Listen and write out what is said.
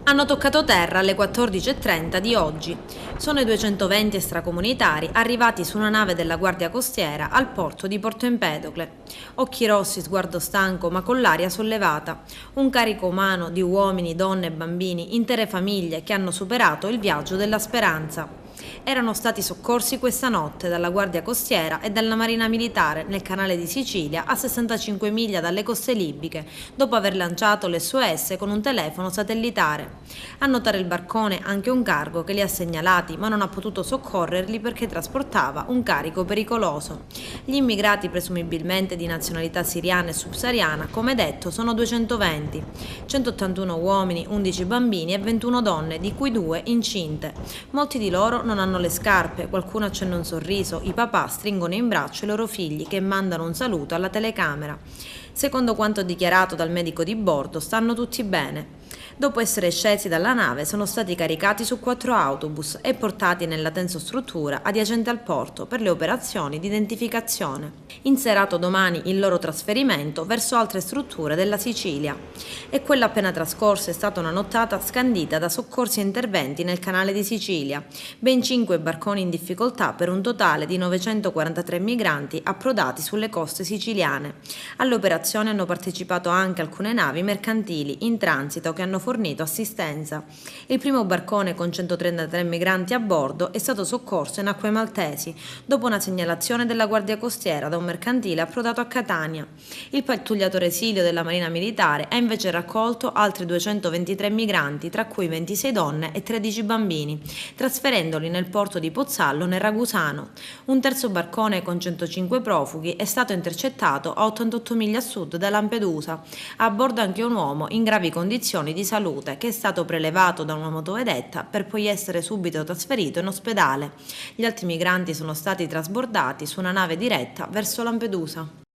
Hanno toccato terra alle 14:30 di oggi. Sono i 220 extracomunitari arrivati su una nave della Guardia Costiera al porto di Porto Empedocle. Occhi rossi, sguardo stanco ma con l'aria sollevata. Un carico umano di uomini, donne e bambini, intere famiglie che hanno superato il viaggio della speranza. Erano stati soccorsi questa notte dalla Guardia Costiera e dalla Marina Militare nel canale di Sicilia a 65 miglia dalle coste libiche, dopo aver lanciato l'SOS con un telefono satellitare. A notare il barcone anche un cargo che li ha segnalati ma non ha potuto soccorrerli perché trasportava un carico pericoloso. Gli immigrati presumibilmente di nazionalità siriana e subsahariana, come detto, sono 220, 181 uomini, 11 bambini e 21 donne, di cui 2 incinte. Molti di loro non hanno le scarpe, qualcuno accenna un sorriso, i papà stringono in braccio i loro figli che mandano un saluto alla telecamera. Secondo quanto dichiarato dal medico di bordo, stanno tutti bene. Dopo essere scesi dalla nave sono stati caricati su 4 autobus e portati nella tensostruttura adiacente al porto per le operazioni di identificazione. Inserato domani il loro trasferimento verso altre strutture della Sicilia. E quella appena trascorsa è stata una nottata scandita da soccorsi e interventi nel canale di Sicilia. Ben 5 barconi in difficoltà per un totale di 943 migranti approdati sulle coste siciliane. Alle operazioni hanno partecipato anche alcune navi mercantili in transito che hanno fornito assistenza. Il primo barcone con 133 migranti a bordo è stato soccorso in acque maltesi dopo una segnalazione della Guardia Costiera da un mercantile approdato a Catania. Il pattugliatore Silio della Marina Militare ha invece raccolto altri 223 migranti, tra cui 26 donne e 13 bambini, trasferendoli nel porto di Pozzallo nel Ragusano. Un terzo barcone con 105 profughi è stato intercettato a 88 miglia a sud da Lampedusa. A bordo anche un uomo in gravi condizioni di salute che è stato prelevato da una motovedetta per poi essere subito trasferito in ospedale. Gli altri migranti sono stati trasbordati su una nave diretta verso Lampedusa.